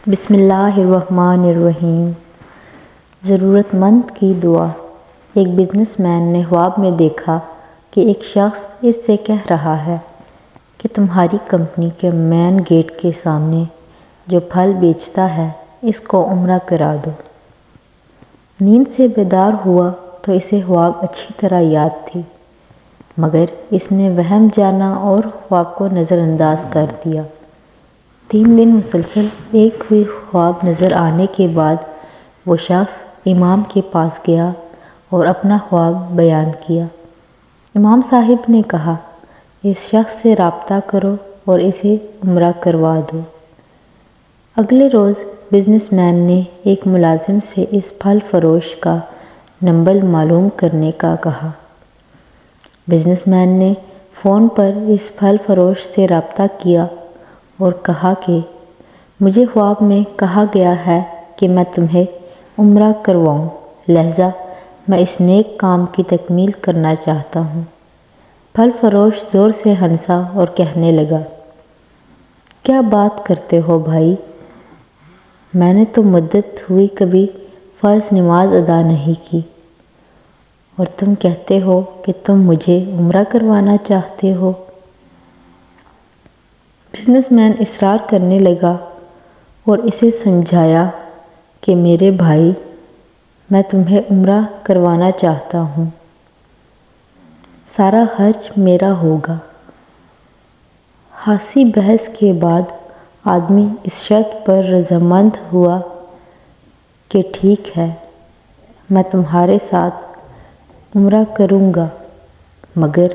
بسم اللہ الرحمن الرحیم۔ ضرورت مند کی دعا۔ ایک بزنس مین نے خواب میں دیکھا کہ ایک شخص اس سے کہہ رہا ہے کہ تمہاری کمپنی کے مین گیٹ کے سامنے جو پھل بیچتا ہے اس کو عمرہ کرا دو۔ نیند سے بیدار ہوا تو اسے خواب اچھی طرح یاد تھی، مگر اس نے وہم جانا اور خواب کو نظر انداز کر دیا۔ 3 دن مسلسل ایک ہی خواب نظر آنے کے بعد وہ شخص امام کے پاس گیا اور اپنا خواب بیان کیا۔ امام صاحب نے کہا، اس شخص سے رابطہ کرو اور اسے عمرہ کروا دو۔ اگلے روز بزنس مین نے ایک ملازم سے اس پھل فروش کا نمبر معلوم کرنے کا کہا۔ بزنس مین نے فون پر اس پھل فروش سے رابطہ کیا اور کہا کہ مجھے خواب میں کہا گیا ہے کہ میں تمہیں عمرہ کرواؤں، لہٰذا میں اس نیک کام کی تکمیل کرنا چاہتا ہوں۔ پھل فروش زور سے ہنسا اور کہنے لگا، کیا بات کرتے ہو بھائی، میں نے تو مدت ہوئی کبھی فرض نماز ادا نہیں کی، اور تم کہتے ہو کہ تم مجھے عمرہ کروانا چاہتے ہو۔ بزنس مین اصرار کرنے لگا اور اسے سمجھایا کہ میرے بھائی، میں تمہیں عمرہ کروانا چاہتا ہوں، سارا خرچ میرا ہوگا۔ خاصی بحث کے بعد آدمی اس شرط پر رضامند ہوا کہ ٹھیک ہے، میں تمہارے ساتھ عمرہ کروں گا، مگر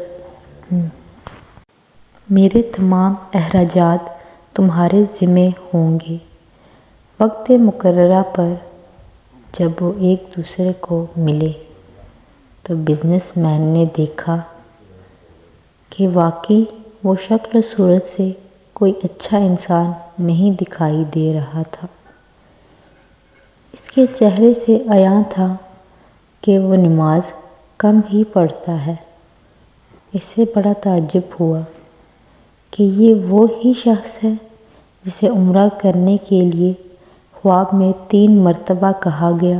میرے تمام اخراجات تمہارے ذمہ ہوں گے۔ وقت مقررہ پر جب وہ ایک دوسرے کو ملے تو بزنس مین نے دیکھا کہ واقعی وہ شکل و صورت سے کوئی اچھا انسان نہیں دکھائی دے رہا تھا۔ اس کے چہرے سے عیاں تھا کہ وہ نماز کم ہی پڑھتا ہے۔ اسے بڑا تعجب ہوا کہ یہ وہی شخص ہے جسے عمرہ کرنے کے لیے خواب میں 3 مرتبہ کہا گیا۔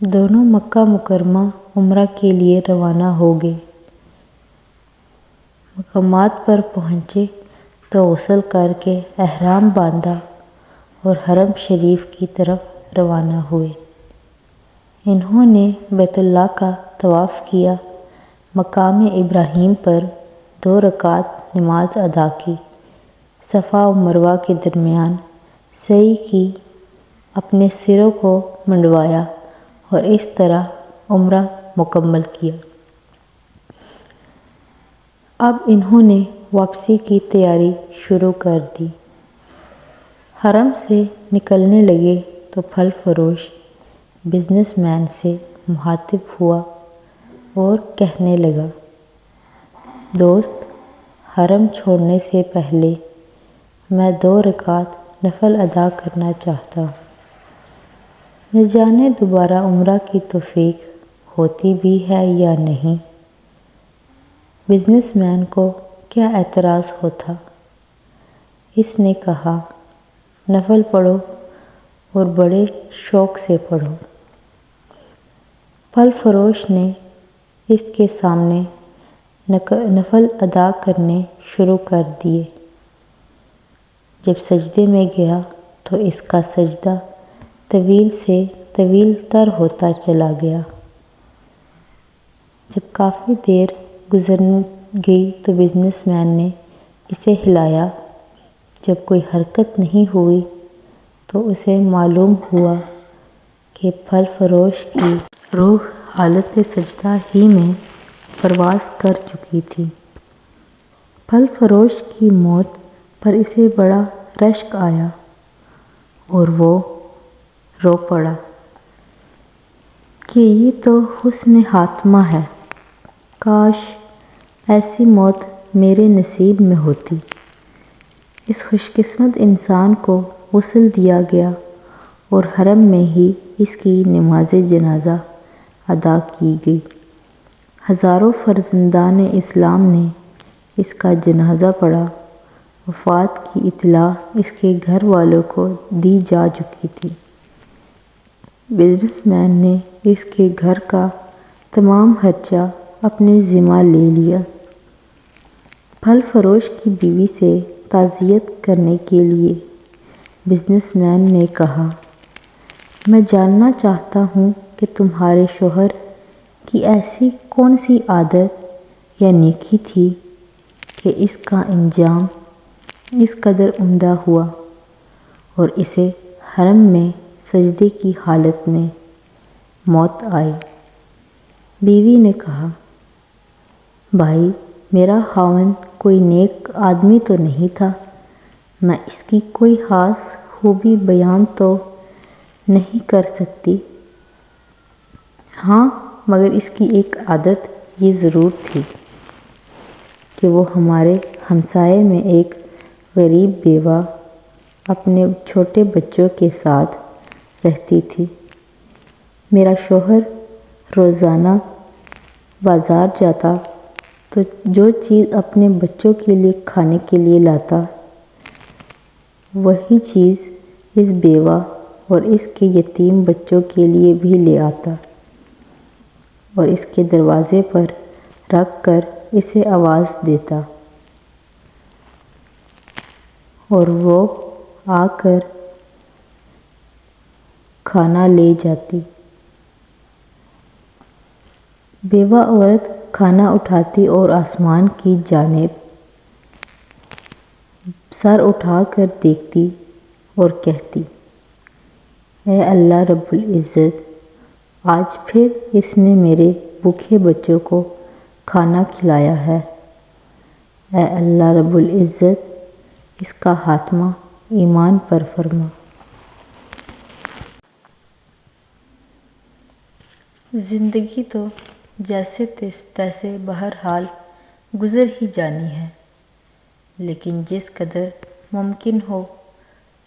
دونوں مکہ مکرمہ عمرہ کے لیے روانہ ہو گئے۔ مقامات پر پہنچے تو غسل کر کے احرام باندھا اور حرم شریف کی طرف روانہ ہوئے۔ انہوں نے بیت اللہ کا طواف کیا، مقام ابراہیم پر 2 رکعت نماز ادا کی، صفا و مروہ کے درمیان سعی کی، اپنے سروں کو منڈوایا اور اس طرح عمرہ مکمل کیا۔ اب انہوں نے واپسی کی تیاری شروع کر دی۔ حرم سے نکلنے لگے تو پھل فروش بزنس مین سے مخاطب ہوا اور کہنے لگا، دوست، حرم چھوڑنے سے پہلے میں 2 رکعت نفل ادا کرنا چاہتا ہوں، نہ جانے دوبارہ عمرہ کی توفیق ہوتی بھی ہے یا نہیں۔ بزنس مین کو کیا اعتراض ہوتا؟ اس نے کہا، نفل پڑھو اور بڑے شوق سے پڑھو۔ پھل فروش نے اس کے سامنے نفل ادا کرنے شروع کر دیے۔ جب سجدے میں گیا تو اس کا سجدہ طویل سے طویل تر ہوتا چلا گیا۔ جب کافی دیر گزر گئی تو بزنس مین نے اسے ہلایا۔ جب کوئی حرکت نہیں ہوئی تو اسے معلوم ہوا کہ پھل فروش کی روح حالت سجدہ ہی میں پرواز کر چکی تھی۔ پھل فروش کی موت پر اسے بڑا رشک آیا اور وہ رو پڑا کہ یہ تو حسن خاتمہ ہے، کاش ایسی موت میرے نصیب میں ہوتی۔ اس خوش قسمت انسان کو غسل دیا گیا اور حرم میں ہی اس کی نماز جنازہ ادا کی گئی۔ ہزاروں فرزندان اسلام نے اس کا جنازہ پڑھا وفات کی اطلاع اس کے گھر والوں کو دی جا چکی تھی۔ بزنس مین نے اس کے گھر کا تمام خرچہ اپنے ذمہ لے لیا۔ پھل فروش کی بیوی سے تعزیت کرنے کے لیے بزنس مین نے کہا، میں جاننا چاہتا ہوں کہ تمہارے شوہر کی ایسی کون سی عادت یا نیکی تھی کہ اس کا انجام اس قدر عمدہ ہوا اور اسے حرم میں سجدے کی حالت میں موت آئی۔ بیوی نے کہا، بھائی، میرا خاوند کوئی نیک آدمی تو نہیں تھا، میں اس کی کوئی خاص خوبی بیان تو نہیں کر سکتی، ہاں مگر اس کی ایک عادت یہ ضرور تھی کہ وہ ہمارے ہمسائے میں ایک غریب بیوہ اپنے چھوٹے بچوں کے ساتھ رہتی تھی۔ میرا شوہر روزانہ بازار جاتا تو جو چیز اپنے بچوں کے لیے کھانے کے لیے لاتا، وہی چیز اس بیوہ اور اس کے یتیم بچوں کے لیے بھی لے آتا اور اس کے دروازے پر رکھ کر اسے آواز دیتا اور وہ آ کر کھانا لے جاتی۔ بیوہ عورت کھانا اٹھاتی اور آسمان کی جانب سر اٹھا کر دیکھتی اور کہتی، اے اللہ رب العزت، آج پھر اس نے میرے بھوکے بچوں کو کھانا کھلایا ہے۔ اے اللہ رب العزت، اس کا خاتمہ ایمان پر فرما۔ زندگی تو جیسے تیسے بہرحال گزر ہی جانی ہے، لیکن جس قدر ممکن ہو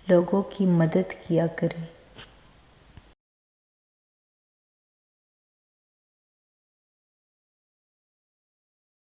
لوگوں کی مدد کیا کریں۔